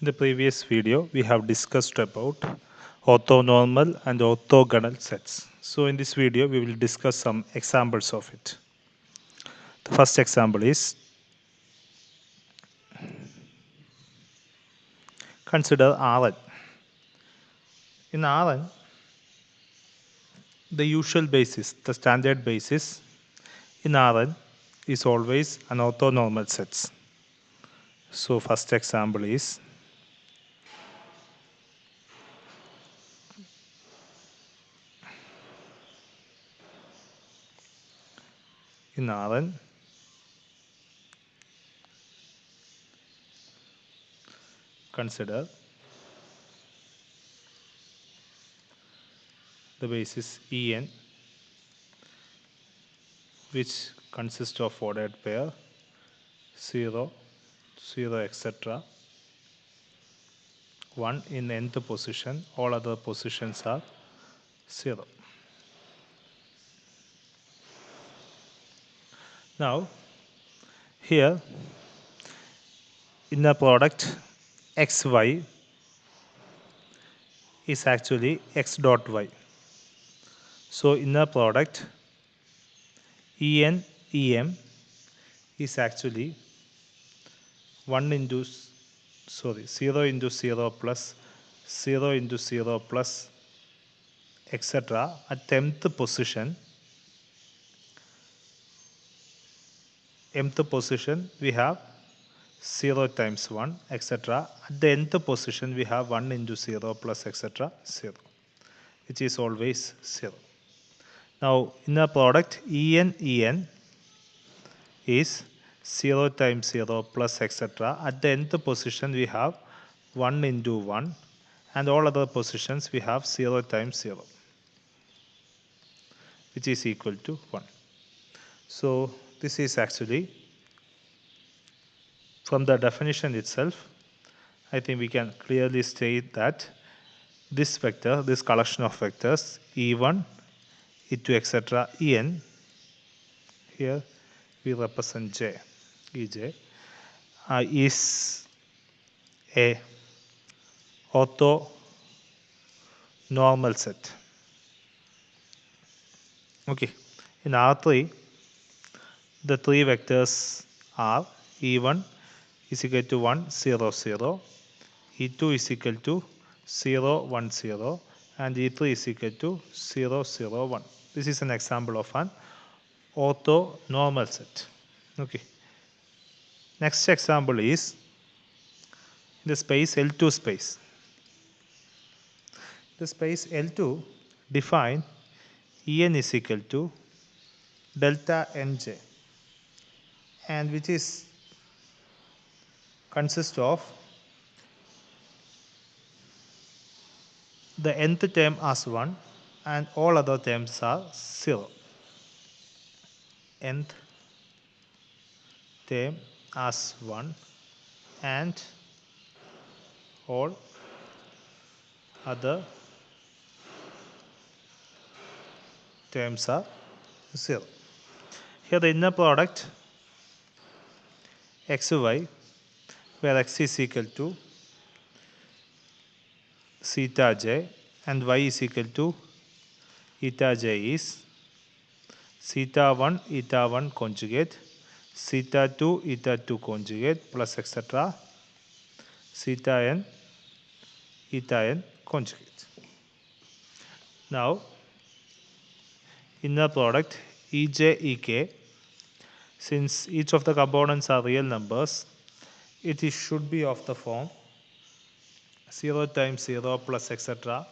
In the previous video, we have discussed about orthonormal and orthogonal sets. So in this video, we will discuss some examples of it. The first example is, consider Rn. In Rn, the usual basis, the standard basis in Rn is always an orthonormal sets. So first example is, in Rn, consider the basis En, which consists of ordered pair 0, 0, etc. 1 in nth position, all other positions are 0. Now, here inner product xy is actually x dot y. So, inner product En Em is actually 1 into 0 into 0 plus 0 into 0 plus etc. At mth position we have 0 times 1 etc. At the nth position we have 1 into 0 plus etc. 0, which is always 0. Now inner product En is 0 times 0 plus etc. At the nth position we have 1 into 1, and all other positions we have 0 times 0, which is equal to 1. So this is actually, from the definition itself, I think we can clearly state that this vector, this collection of vectors E1, E2, etc., En, here we represent J, Ej, is a orthonormal set. Okay, in R3, the three vectors are E1 is equal to 1, 0, 0, E2 is equal to 0, 1, 0, and E3 is equal to 0, 0, 1. This is an example of an orthonormal set. Okay. Next example is the space L2 space. The space L2 define En is equal to delta Nj, and which is consists of the nth term as 1 and all other terms are 0. Nth term as 1 and all other terms are 0. Here the inner product xy, where x is equal to theta j and y is equal to eta j, is theta 1 eta 1 conjugate, theta 2 eta 2 conjugate plus etc. theta n eta n conjugate. Now inner product Ej Ek, since each of the components are real numbers, should be of the form 0 times 0 plus etc.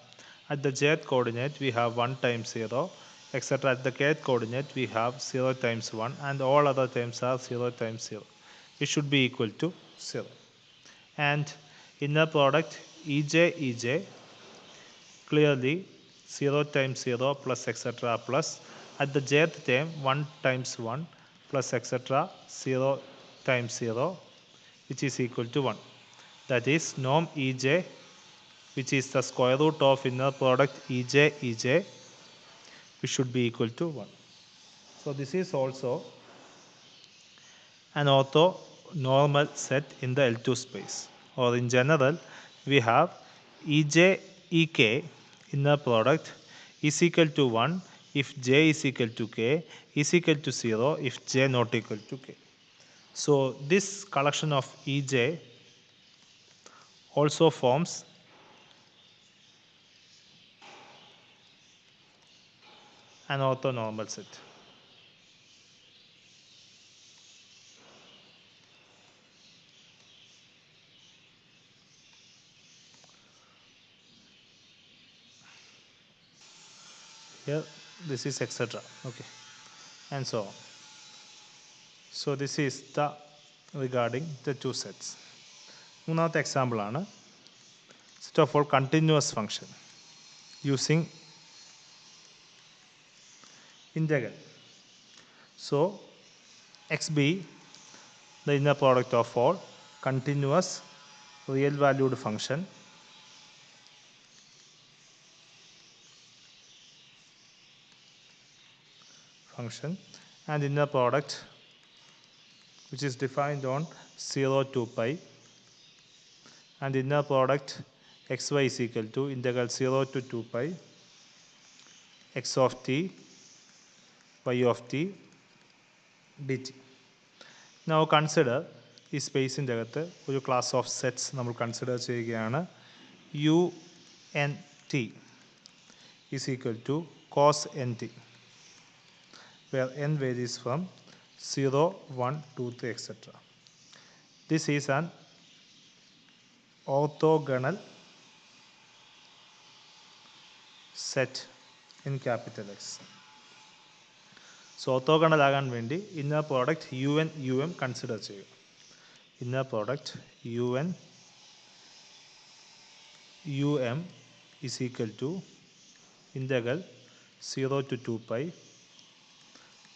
At the jth coordinate we have 1 times 0, etc. At the kth coordinate we have 0 times 1, and all other terms are 0 times 0. It should be equal to 0. And inner product Ej clearly 0 times 0 plus etc. plus at the jth term 1 times 1 plus etc. 0 times 0, which is equal to 1. That is norm Ej, which is the square root of inner product Ej, which should be equal to 1. So this is also an orthonormal set in the L2 space. or in general, we have Ej Ek inner product is equal to 1 if j is equal to k, is equal to 0 if j not equal to k. So this collection of Ej also forms an orthonormal set. Here this is etc. Okay, and so on. So this is the regarding the two sets. മൂന്നാമത്തെ example ആണ് set of all continuous function using integral. So x be the inner product of all continuous real valued function and inner product which is defined on 0 to pi and inner product xy is equal to integral 0 to 2 pi x of t y of t dt. Now consider ഈ സ്പേസിൻ്റെ അകത്ത് ഒരു class of sets നമ്മൾ consider ചെയ്യുകയാണ്. U N T is equal to cos N T where n varies from 0, 1, 2, 3, etc. This is an orthogonal set in capital X. So orthogonal ആകാൻ വേണ്ടി inner product un um consider ചെയ്യും. Inner product un um is equal to integral 0 to 2 pi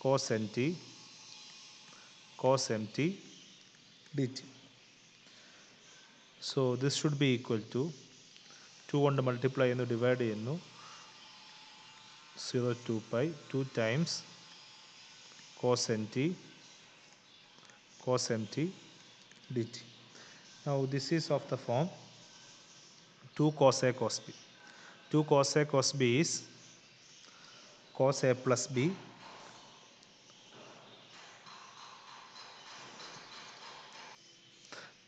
cos nt cos mt dt. So this should be equal to 2 കൊണ്ട് multiply ചെയ്യുന്നു divide ചെയ്യുന്നു 0 to 2 pi 2 times cos nt dt. Now this is of the form 2 cos a cos b. 2 cos a cos b is cos a plus b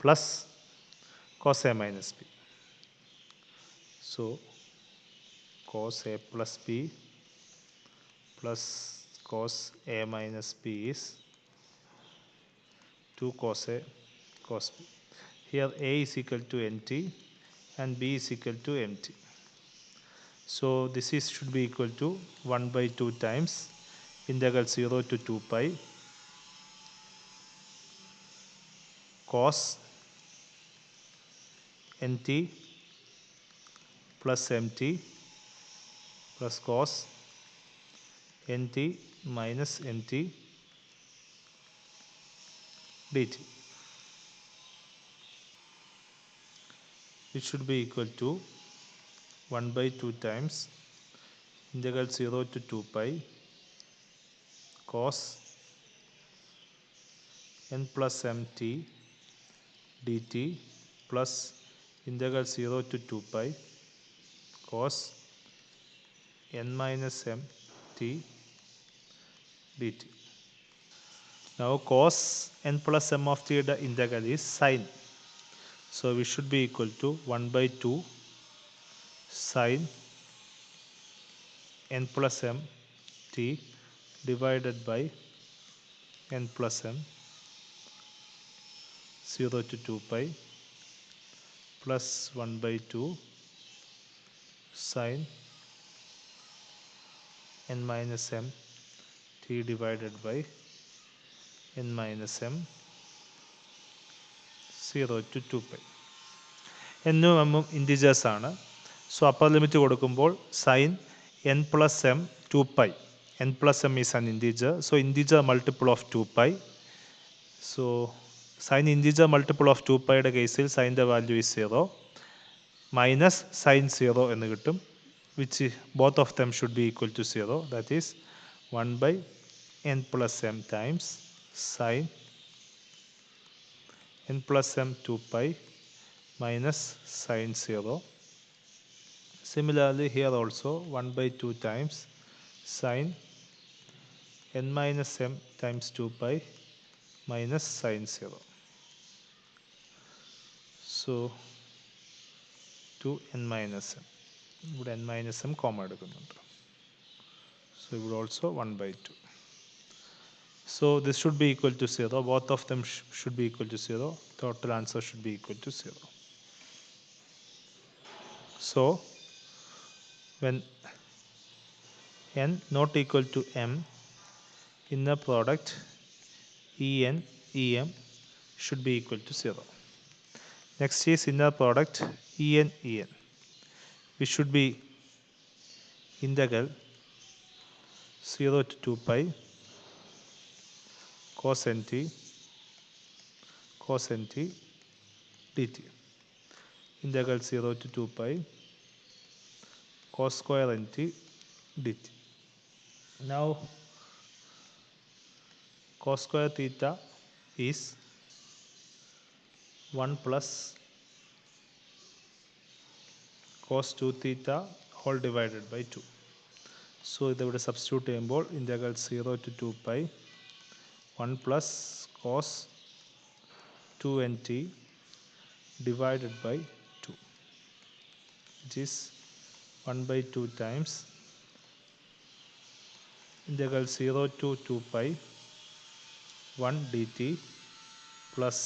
plus cos a minus b. So cos a plus b plus cos a minus b is 2 cos a cos b. Here a is equal to nt and b is equal to mt. So this is should be equal to 1 by 2 times integral 0 to 2 pi cos nt plus mt plus cos nt minus mt dt. It should be equal to 1 by 2 times integral 0 to 2 pi cos n plus mt dt plus integral 0 to 2 pi cos n minus mt dt. Now cos n plus m of t the integral is sin. So we should be equal to 1 by 2 sin n plus m t divided by n plus m 0 to 2 pi plus 1 by 2 sin n minus m t divided by n minus m 0 to 2 pi. എന്നും എമ്മും integers ആണ്. So upper limit കൊടുക്കുമ്പോൾ sine N plus M 2 pi. N plus M is an integer. So integer multiple of 2 പൈ. So sine integer multiple of 2 പൈയുടെ കേസിൽ സൈൻ്റെ value is 0 minus sine 0 എന്ന് കിട്ടും. Which both of them should be equal to 0. That is 1 by n plus m times sin n plus m 2 pi minus sine 0. Similarly here also 1 by 2 times sine n minus m times 2 pi minus sine 0. So 2n minus m. ഇവിടെ n minus m comma എടുക്കുന്നുണ്ട്. So ഇവിടെ also 1 by 2. So this should be equal to 0. Both of them should be equal to 0. Total answer should be equal to 0. So when n not equal to m, inner product En Em should be equal to 0. Next is inner product En En, which should be integral 0 to 2 pi cos nt dt. Integral 0 to 2 pi cos square nt dt. Now cos square theta is 1 plus cos 2 theta whole divided by 2. So ഇവിടെ substitute ചെയ്യുമ്പോൾ integral 0 to 2 pi 1 plus cos 2nt divided by 2, which is 1 by 2 times integral 0 to 2 pi 1 dt plus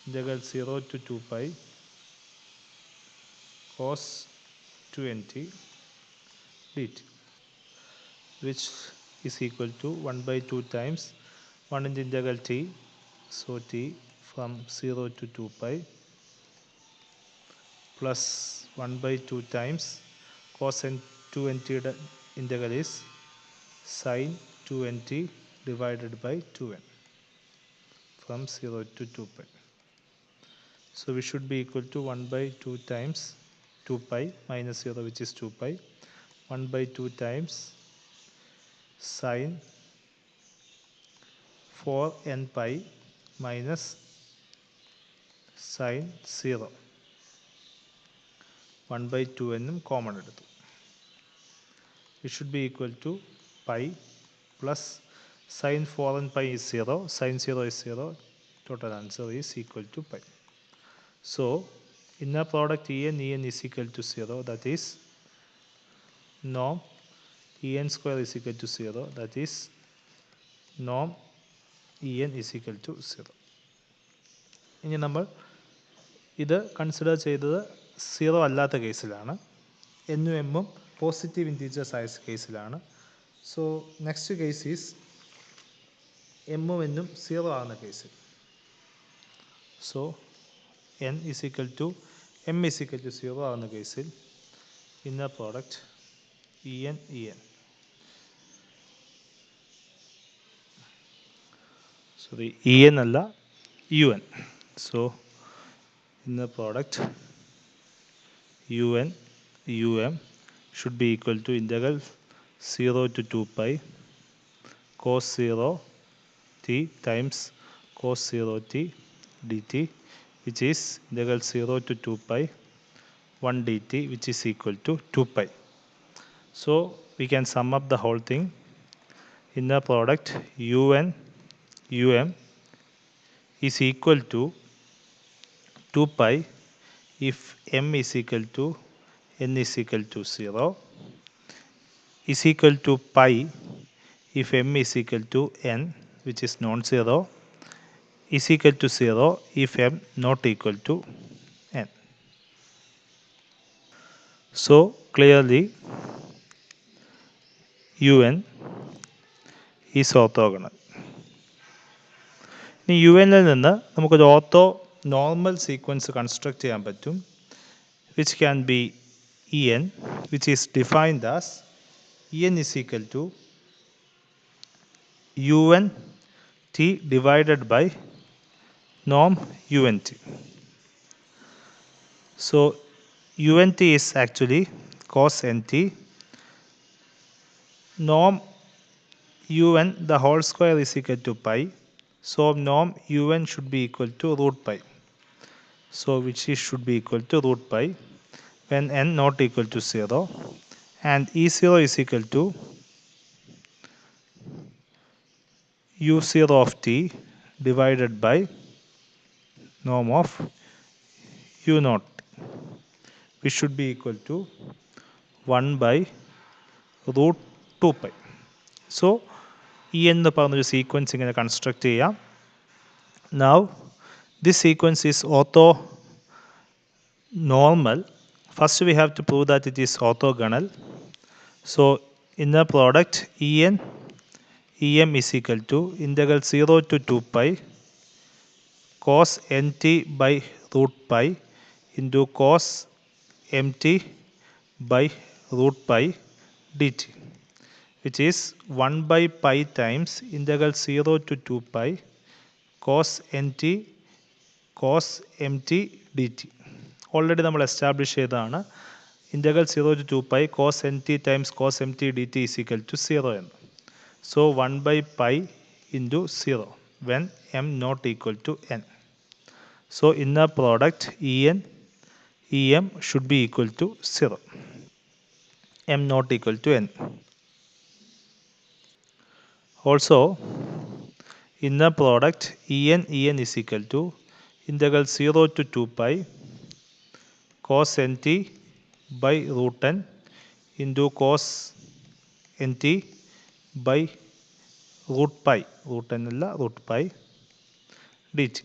integral 0 to 2 pi cos 2nt dt, which is equal to 1 by 2 times 1 into integral t, so t from 0 to 2 pi plus 1 by 2 times cos 2nt integral is sin 2nt divided by 2n from 0 to 2 pi. So we should be equal to 1 by 2 times 2 pi minus 0, which is 2 pi, 1 by 2 times sin 4n pi minus sin 0. 1 by 2n common എടുത്തു. It should be equal to pi plus sin 4n pi is 0, sin 0 is 0, total answer is equal to pi. So inner product En is equal to 0, that is norm En square is equal to 0, that is norm En is equal to 0. ഇനി നമ്മൾ ഇത് consider ചെയ്തത് 0 അല്ലാത്ത കേസിലാണ്, എന്നും എമ്മും positive integers ആയ കേസിലാണ്. സോ നെക്സ്റ്റ് കേസ് ഈസ് എമ്മും എന്നും 0 ആകുന്ന കേസിൽ. So n is equal to m is equal to 0 ആകുന്ന കേസിൽ inner product En En, sorry En അല്ല un. So inner product un um should be equal to integral 0 to 2 pi cos 0 t times cos 0 t dt, which is integral 0 to 2 pi 1 dt, which is equal to 2 pi. So we can sum up the whole thing. Inner product un um is equal to 2 pi if m is equal to n is equal to 0, is equal to pi if m is equal to n, which is non-zero, is equal to 0 if m not equal to n. So clearly un is orthogonal. ഇനി U എന്നിൽ നിന്ന് നമുക്കൊരു ortho normal sequence construct ചെയ്യാൻ പറ്റും, which can be En, which is defined as En is equal to un t divided by norm unt. So unt is actually cos nt, norm un the whole square is equal to pi, so norm un should be equal to root pi. So which is should be equal to root pi when n not equal to 0, and E0 is equal to U0 of t divided by norm of U naught, which should be equal to 1 by root 2 pi. So ഈ എന്ന് പറഞ്ഞൊരു sequence ഇങ്ങനെ construct ചെയ്യാം. Now this sequence is orthonormal. First we have to prove that it is orthogonal. So inner product EM is equal to integral 0 to 2 pi cos nt by root pi into cos mt by root pi dt, which is 1 by pi times integral 0 to 2 pi cos nt cos mt dt. Already നമ്മൾ establish ചെയ്തതാണ് integral 0 to 2 pi cos nt times cos mt dt is equal to 0 എന്ന്. So 1 by pi into 0 when m not equal to n. So inner product EM should be equal to 0, m not equal to n. Also inner product EN is equal to integral 0 to 2 pi cos nt by root n into cos nt by root pi, root n അല്ല root pi dt.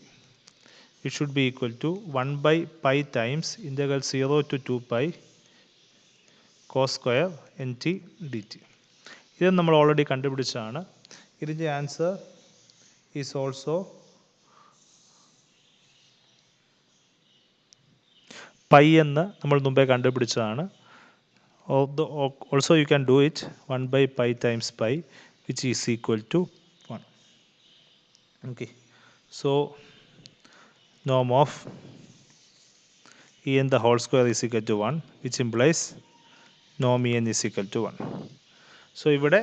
It should be equal to 1 by pi times integral 0 to 2 pi cos square nt dt. ഇത് നമ്മൾ already കണ്ടുപിടിച്ചതാണ്. ഇതിൻ്റെ answer is also pi എന്ന് നമ്മൾ മുമ്പേ കണ്ടുപിടിച്ചതാണ്. Also you can do it 1 by pi times pi which is equal to 1. Okay, so norm of En the whole square is equal to 1, which implies norm En is equal to 1. So ഇവിടെ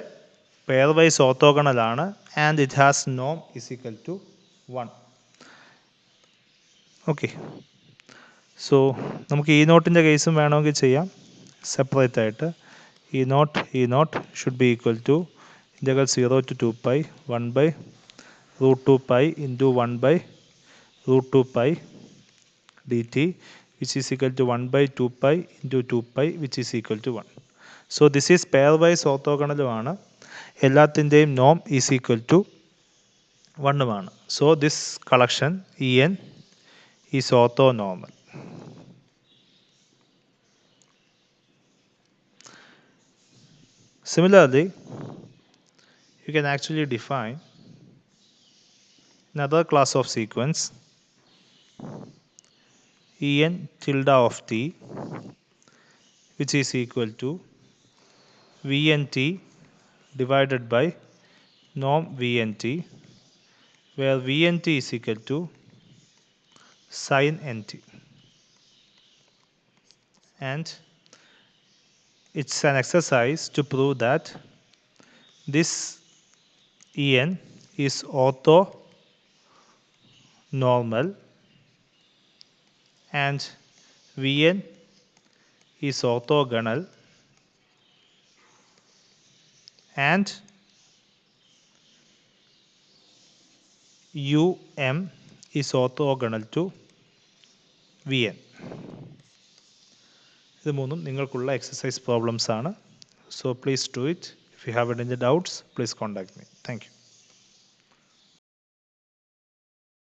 pairwise orthogonal ആണ് and it has നോം is equal to 1. Okay, so നമുക്ക് ഈ നോട്ടിൻ്റെ കേസും വേണമെങ്കിൽ ചെയ്യാം separate ആയിട്ട്. ഈ note should be equal to integral 0 to 2 pi 1 by root 2 pi into 1 by root 2 pi dt which is equal to 1 by 2 pi into 2 pi which is equal to 1. So this is pairwise ഓർത്തോഗണലുമാണ്, എല്ലാത്തിൻ്റെയും നോം is equal to 1ഉമാണ്. So this collection EN is orthonormal. Similarly, you can actually define another class of sequence En tilde of t which is equal to Vnt divided by norm Vnt, where Vnt is equal to sin nt, and it's an exercise to prove that this En is orthonormal and Vn is orthogonal and Um is orthogonal to Vn. ഇത് മൂന്നും നിങ്ങൾക്കുള്ള exercise problems ആണ്. So please do it. If you have any doubts, please contact me. Thank you.